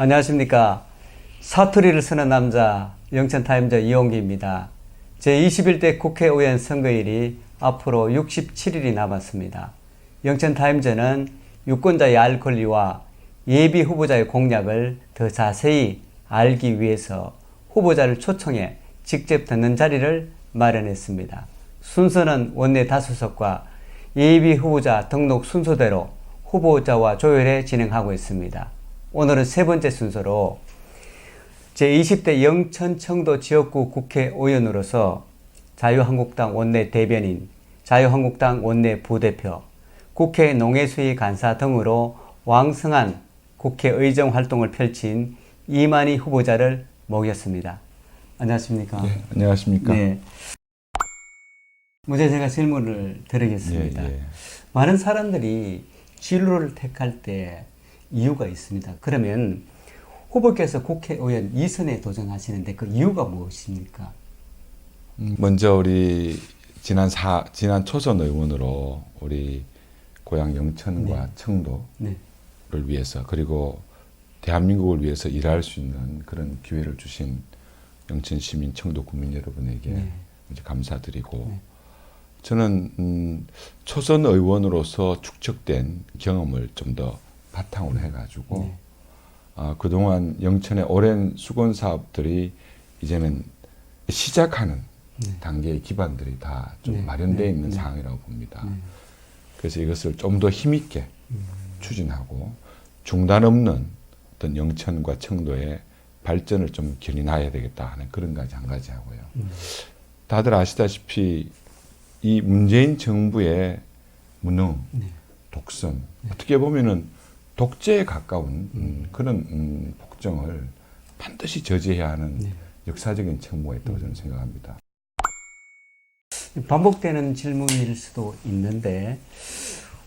안녕하십니까. 사투리를 쓰는 남자 영천타임즈 이용기입니다. 제21대 국회의원 선거일이 앞으로 67일이 남았습니다. 영천타임즈는 유권자의 알 권리와 예비 후보자의 공약을 더 자세히 알기 위해서 후보자를 초청해 직접 듣는 자리를 마련했습니다. 순서는 원내 다수석과 예비 후보자 등록 순서대로 후보자와 조율해 진행하고 있습니다. 오늘은 세 번째 순서로 제20대 영천청도 지역구 국회의원으로서 자유한국당 원내 대변인, 자유한국당 원내 부대표, 국회 농해수위 간사 등으로 왕성한 국회의정 활동을 펼친 이만희 후보자를 모셨습니다. 안녕하십니까? 네, 안녕하십니까? 네. 먼저 제가 질문을 드리겠습니다. 많은 사람들이 진로를 택할 때 이유가 있습니다. 그러면 후보께서 국회의원 2선에 도전하시는데 그 이유가 무엇입니까? 먼저 우리 지난 초선 의원으로 우리 고향 영천과 청도를 위해서 그리고 대한민국을 위해서 일할 수 있는 그런 기회를 주신 영천 시민, 청도 국민 여러분에게 이제 감사드리고 저는 초선 의원으로서 축적된 경험을 좀 더 바탕으로 해가지고 그동안 영천의 오랜 수건 사업들이 이제는 시작하는 단계의 기반들이 다 좀 마련되어 있는 상황이라고 봅니다. 그래서 이것을 좀 더 힘있게 추진하고 중단 없는 어떤 영천과 청도의 발전을 좀 견인해야 되겠다 하는 그런 가지 한 가지 하고요. 다들 아시다시피 이 문재인 정부의 무능, 독선, 어떻게 보면은 독재에 가까운 그런 폭정을 반드시 저지해야 하는 역사적인 책무가 있다고 저는 생각합니다. 반복되는 질문일 수도 있는데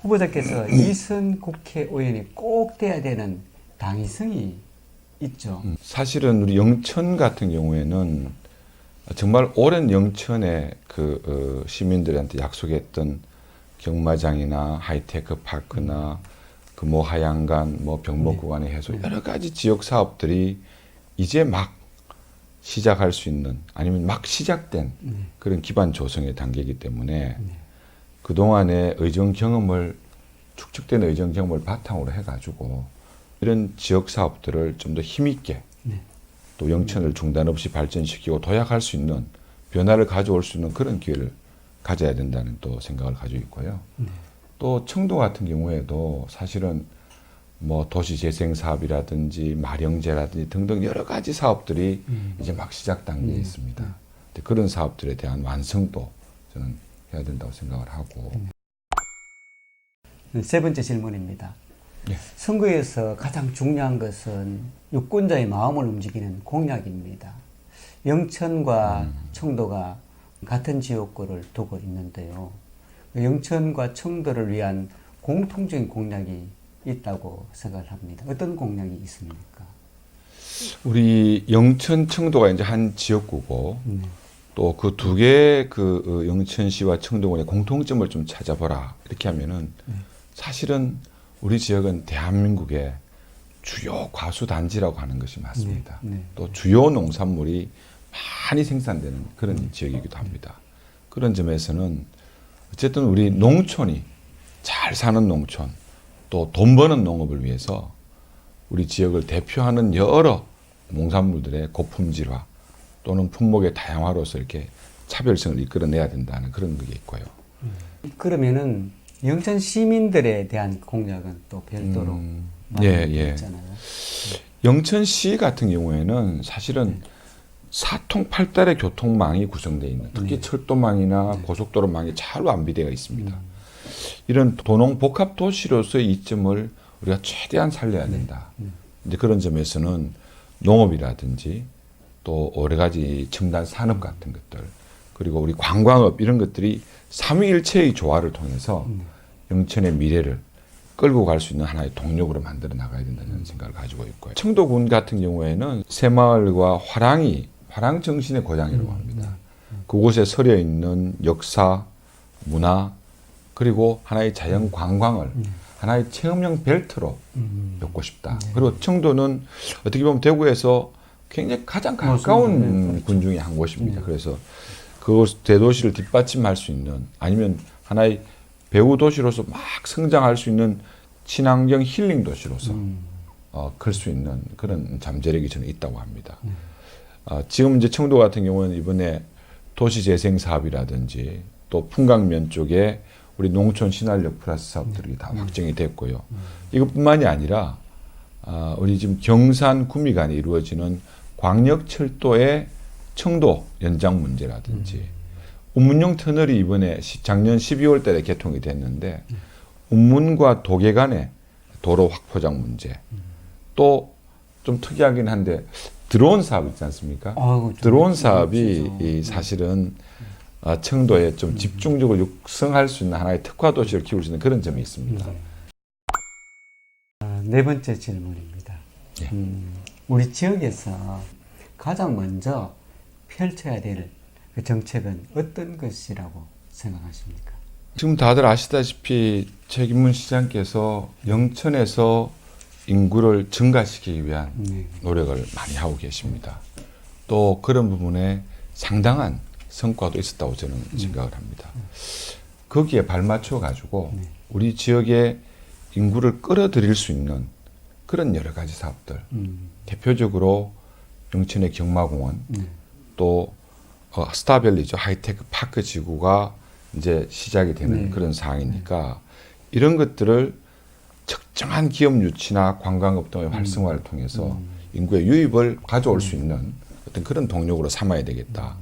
후보자께서 2선 국회의원이 꼭 돼야 되는 당위성이 있죠. 사실은 우리 영천 같은 경우에는 정말 오랜 영천의 그 시민들한테 약속했던 경마장이나 하이테크 파크나 그 뭐 하양간, 뭐 병목구간의 해소 여러 가지 지역 사업들이 이제 막 시작할 수 있는 아니면 막 시작된 그런 기반 조성의 단계이기 때문에 그 동안의 축적된 의정 경험을 바탕으로 해가지고 이런 지역 사업들을 좀 더 힘있게 또 영천을 중단 없이 발전시키고 도약할 수 있는 변화를 가져올 수 있는 그런 기회를 가져야 된다는 또 생각을 가지고 있고요. 또 청도 같은 경우에도 사실은 뭐 도시재생 사업이라든지 마령제라든지 등등 여러 가지 사업들이 이제 막 시작 단계에 있습니다. 그런 사업들에 대한 완성도 저는 해야 된다고 생각을 하고. 세 번째 질문입니다. 선거에서 가장 중요한 것은 유권자의 마음을 움직이는 공약입니다. 영천과 청도가 같은 지역구를 두고 있는데요. 영천과 청도를 위한 공통적인 공약이 있다고 생각을 합니다. 어떤 공약이 있습니까? 우리 영천, 청도가 이제 한 지역구고 또 그 두 개의 그 영천시와 청도군의 공통점을 좀 찾아보라 이렇게 하면은 사실은 우리 지역은 대한민국의 주요 과수단지라고 하는 것이 맞습니다. 또 주요 농산물이 많이 생산되는 그런 지역이기도 합니다. 그런 점에서는 어쨌든 우리 농촌이 잘 사는 농촌 또 돈 버는 농업을 위해서 우리 지역을 대표하는 여러 농산물들의 고품질화 또는 품목의 다양화로서 이렇게 차별성을 이끌어내야 된다는 그런 게 있고요. 그러면은 영천 시민들에 대한 공약은 또 별도로 있잖아요. 영천시 같은 경우에는 사실은 사통팔달의 교통망이 구성되어 있는 특히 철도망이나 고속도로망이 잘 완비되어 있습니다. 이런 도농 복합 도시로서의 이점을 우리가 최대한 살려야 된다. 이제 그런 점에서는 농업이라든지 또 여러 가지 첨단 산업 같은 것들 그리고 우리 관광업 이런 것들이 삼위일체의 조화를 통해서 영천의 미래를 끌고 갈 수 있는 하나의 동력으로 만들어 나가야 된다는 생각을 가지고 있고요. 청도군 같은 경우에는 새마을과 화랑 정신의 고장이라고 합니다. 그곳에 서려 있는 역사, 문화, 그리고 하나의 자연 관광을 하나의 체험형 벨트로 엮고 싶다. 그리고 청도는 어떻게 보면 대구에서 굉장히 가장 가까운 군 중에 한 곳입니다. 그래서 그 대도시를 뒷받침할 수 있는 아니면 하나의 배후 도시로서 막 성장할 수 있는 친환경 힐링 도시로서 클 수 있는 그런 잠재력이 저는 있다고 합니다. 지금 이제 청도 같은 경우는 이번에 도시 재생 사업이라든지 또 풍광면 쪽에 우리 농촌 신활력 플러스 사업들이 다 확정이 됐고요. 이것뿐만이 아니라 우리 지금 경산 구미간에 이루어지는 광역철도의 청도 연장 문제라든지 운문용 터널이 이번에 작년 12월 달에 개통이 됐는데 운문과 도계 간의 도로 확포장 문제 또 좀 특이하긴 한데 드론 사업 있지 않습니까? 드론 사업이 사실은 청도에 좀 집중적으로 육성할 수 있는 하나의 특화 도시를 키울 수 있는 그런 점이 있습니다. 네 번째 질문입니다. 예. 우리 지역에서 가장 먼저 펼쳐야 될 그 정책은 어떤 것이라고 생각하십니까? 지금 다들 아시다시피 최기문 시장께서 영천에서 인구를 증가시키기 위한 노력을 많이 하고 계십니다. 또 그런 부분에 상당한 성과도 있었다고 저는 생각을 합니다. 거기에 발맞춰 가지고 우리 지역의 인구를 끌어들일 수 있는 그런 여러 가지 사업들, 대표적으로 영천의 경마공원, 또 스타밸리죠, 하이테크 파크 지구가 이제 시작이 되는 그런 상황이니까 이런 것들을 적정한 기업 유치나 관광업 등의 활성화를 통해서 인구의 유입을 가져올 수 있는 어떤 그런 동력으로 삼아야 되겠다.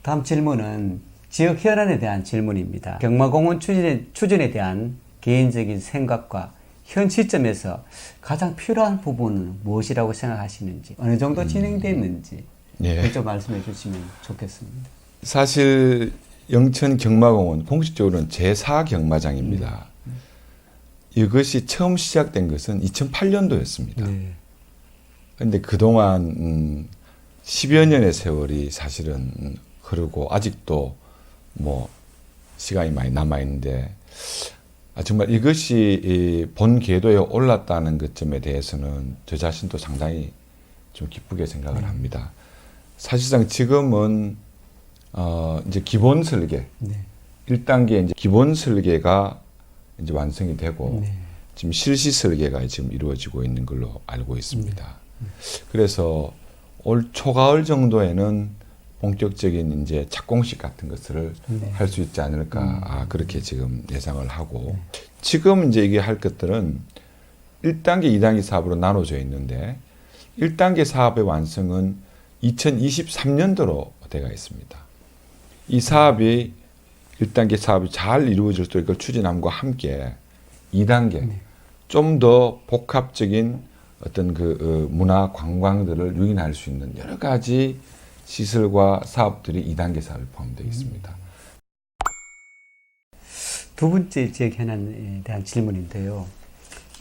다음 질문은 지역 현안에 대한 질문입니다. 경마공원 추진에 대한 개인적인 생각과 현 시점에서 가장 필요한 부분은 무엇이라고 생각하시는지, 어느 정도 진행됐는지 좀 말씀해 주시면 좋겠습니다. 사실 영천 경마공원 공식적으로는 제4 경마장입니다. 이것이 처음 시작된 것은 2008년도였습니다. 그런데 그동안 10여 년의 세월이 사실은 흐르고 아직도 뭐 시간이 많이 남아있는데 정말 이것이 본 궤도에 올랐다는 것 점에 대해서는 저 자신도 상당히 좀 기쁘게 생각을 합니다. 사실상 지금은 이제 기본 설계, 1단계 이제 기본 설계가 이제 완성이 되고 지금 실시 설계가 지금 이루어지고 있는 걸로 알고 있습니다. 그래서 올 초가을 정도에는 본격적인 이제 착공식 같은 것을 할 수 있지 않을까 그렇게 지금 예상을 하고 지금 이제 이게 할 것들은 1단계, 2단계 사업으로 나눠져 있는데 1단계 사업의 완성은 2023년도로 되어 있습니다. 이 사업이 1단계 사업이 잘 이루어질 수 있도록 추진함과 함께 2단계 좀 더 복합적인 어떤 그 문화 관광들을 유인할 수 있는 여러 가지 시설과 사업들이 2단계 사업에 포함되어 있습니다. 두 번째 지역 현안에 대한 질문인데요.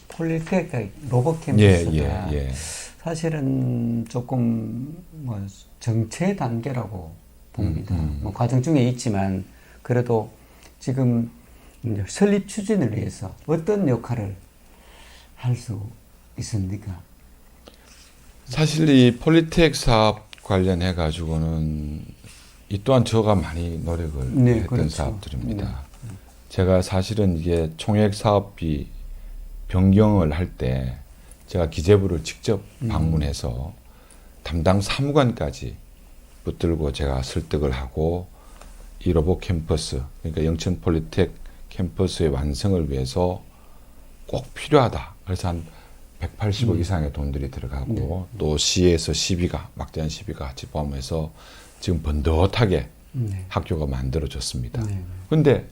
폴리테크 로봇 캠퍼스가 사실은 조금 뭐 정체 단계라고 봅니다. 뭐 과정 중에 있지만 그래도 지금 설립 추진을 위해서 어떤 역할을 할 수 있습니까? 사실 이 폴리텍 사업 관련해 가지고는 이 또한 저가 많이 노력을 했던 사업들입니다. 제가 사실은 이게 총액 사업비 변경을 할 때 제가 기재부를 직접 방문해서 담당 사무관까지 붙들고 제가 설득을 하고 이 로봇 캠퍼스, 그러니까 영천 폴리텍 캠퍼스의 완성을 위해서 꼭 필요하다. 그래서 한 180억 이상의 돈들이 들어가고 또 시에서 시비가 막대한 시비가 같이 포함해서 지금 번듯하게 학교가 만들어졌습니다. 그런데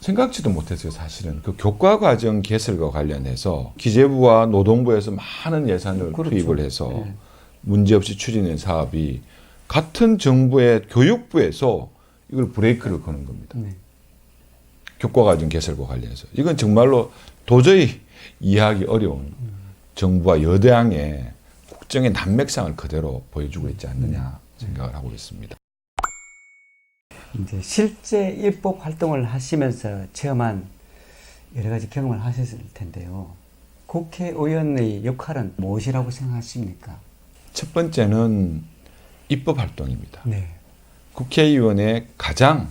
생각지도 못했어요. 사실은 그 교과과정 개설과 관련해서 기재부와 노동부에서 많은 예산을 투입을 해서 문제없이 추진된 사업이 같은 정부의 교육부에서 이걸 브레이크를 거는 겁니다. 교과과정 개설과 관련해서 이건 정말로 도저히 이해하기 어려운 정부와 여당의 국정의 난맥상을 그대로 보여주고 있지 않느냐 생각을 하고 있습니다. 이제 실제 입법 활동을 하시면서 체험한 여러 가지 경험을 하셨을 텐데요. 국회의원의 역할은 무엇이라고 생각하십니까? 첫 번째는 입법 활동입니다. 네. 국회의원의 가장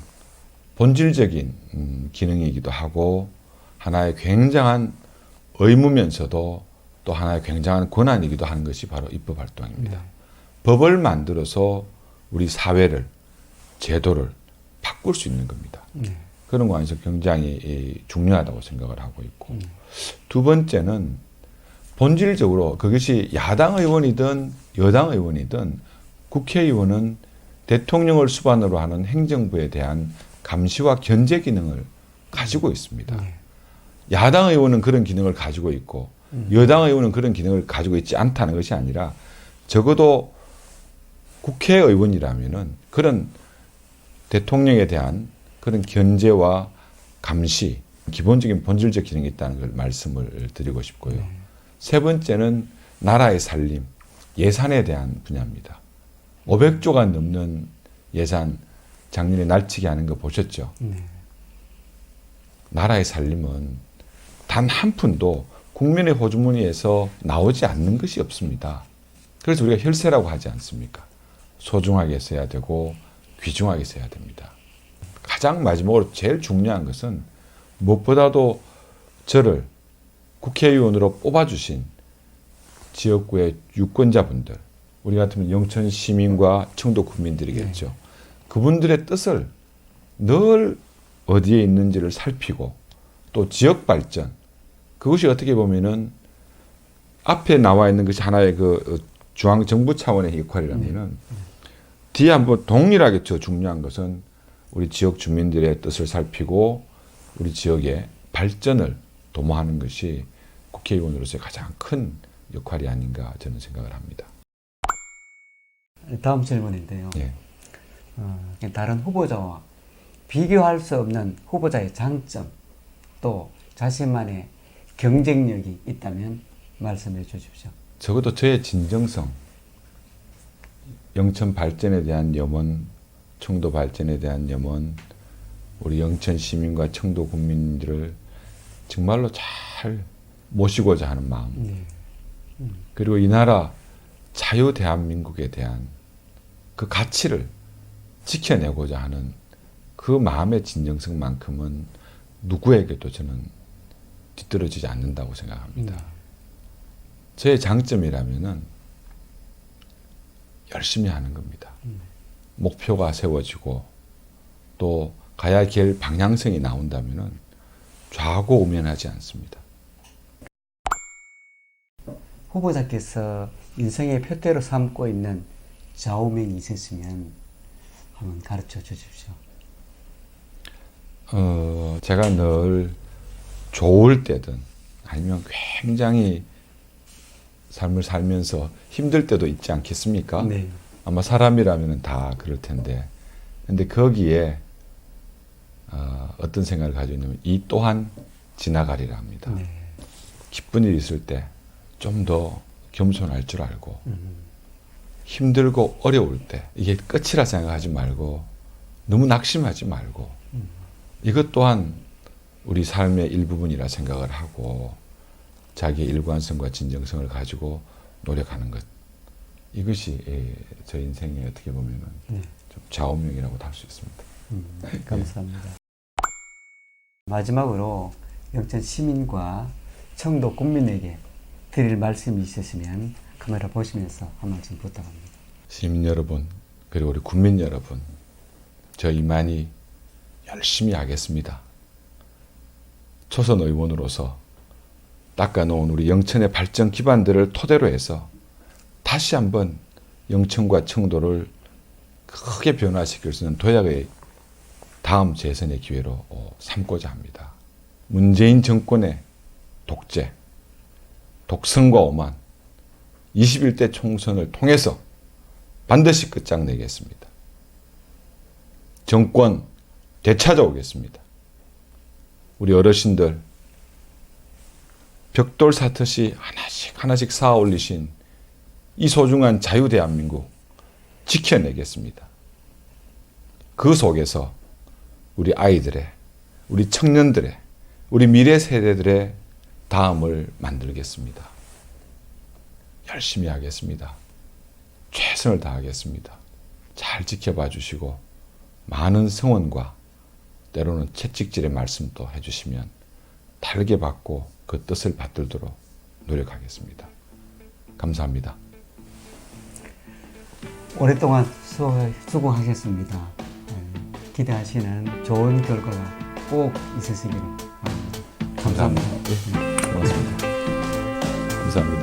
본질적인 기능이기도 하고 하나의 굉장한 의무면서도 또 하나의 굉장한 권한이기도 하는 것이 바로 입법 활동입니다. 네. 법을 만들어서 우리 사회를, 제도를 바꿀 수 있는 겁니다. 네. 그런 관에서 굉장히 중요하다고 생각을 하고 있고, 두 번째는 본질적으로 그것이 야당 의원이든 여당 의원이든 국회의원은 대통령을 수반으로 하는 행정부에 대한 감시와 견제 기능을 가지고 있습니다. 네. 야당 의원은 그런 기능을 가지고 있고 여당 의원은 그런 기능을 가지고 있지 않다는 것이 아니라 적어도 국회의원이라면은 그런 대통령에 대한 그런 견제와 감시, 기본적인 본질적 기능이 있다는 걸 말씀을 드리고 싶고요. 네. 세 번째는 나라의 살림, 예산에 대한 분야입니다. 500조가 넘는 예산 작년에 날치기 하는 거 보셨죠? 네. 나라의 살림은 단 한 푼도 국민의 호주머니에서 나오지 않는 것이 없습니다. 그래서 우리가 혈세라고 하지 않습니까? 소중하게 써야 되고 귀중하게 써야 됩니다. 가장 마지막으로 제일 중요한 것은 무엇보다도 저를 국회의원으로 뽑아주신 지역구의 유권자분들, 우리 같으면 영천 시민과 청도 국민들이겠죠. 네. 그분들의 뜻을 늘 어디에 있는지를 살피고 또 지역 발전, 그것이 어떻게 보면은 앞에 나와 있는 것이 하나의 그 중앙 정부 차원의 역할이라면은 뒤에 한번 동일하게 더 중요한 것은 우리 지역 주민들의 뜻을 살피고 우리 지역의 발전을 도모하는 것이 국회의원으로서의 가장 큰 역할이 아닌가 저는 생각을 합니다. 다음 질문인데요. 예. 다른 후보자와 비교할 수 없는 후보자의 장점 또 자신만의 경쟁력이 있다면 말씀해 주십시오. 적어도 저의 진정성, 영천 발전에 대한 염원, 청도 발전에 대한 염원, 우리 영천 시민과 청도 국민들을 정말로 잘 모시고자 하는 마음, 그리고 이 나라 자유 대한민국에 대한 그 가치를 지켜내고자 하는 그 마음의 진정성만큼은 누구에게도 저는 뒤떨어지지 않는다고 생각합니다. 저의 장점이라면은 열심히 하는 겁니다. 목표가 세워지고 또 가야 될 방향성이 나온다면은 좌고우면하지 않습니다. 후보자께서 인생의 표대로 삼고 있는 좌우명이 있으시면 한번 가르쳐 주십시오. 제가 늘 좋을 때든 아니면 굉장히 삶을 살면서 힘들 때도 있지 않겠습니까? 네. 아마 사람이라면 다 그럴 텐데. 근데 거기에 어떤 생각을 가지고 있냐면 이 또한 지나가리라 합니다. 네. 기쁜 일이 있을 때 좀 더 겸손할 줄 알고 힘들고 어려울 때 이게 끝이라 생각하지 말고 너무 낙심하지 말고 이것 또한 우리 삶의 일부분이라 생각을 하고 자기의 일관성과 진정성을 가지고 노력하는 것, 이것이 저 인생에 어떻게 보면 좀 좌우명이라고도 할 수 있습니다. 감사합니다. 마지막으로 영천 시민과 청도 국민에게 드릴 말씀이 있으시면 카메라 보시면서 한 말씀 부탁합니다. 시민 여러분, 그리고 우리 국민 여러분, 저 이만희 열심히 하겠습니다. 초선 의원으로서 닦아놓은 우리 영천의 발전 기반들을 토대로 해서 다시 한번 영천과 청도를 크게 변화시킬 수 있는 도약의 다음 재선의 기회로 삼고자 합니다. 문재인 정권의 독재, 독선과 오만, 21대 총선을 통해서 반드시 끝장내겠습니다. 정권 되찾아오겠습니다. 우리 어르신들 벽돌 사듯이 하나씩 하나씩 쌓아 올리신 이 소중한 자유 대한민국 지켜내겠습니다. 그 속에서 우리 아이들의, 우리 청년들의, 우리 미래 세대들의 다음을 만들겠습니다. 열심히 하겠습니다. 최선을 다하겠습니다. 잘 지켜봐 주시고 많은 성원과 때로는 채찍질의 말씀도 해주시면 다르게 받고 그 뜻을 받들도록 노력하겠습니다. 감사합니다. 오랫동안 수고하셨습니다. 기대하시는 좋은 결과가 꼭 있으시기를 바랍니다. 감사합니다. 고맙습니다. 감사합니다.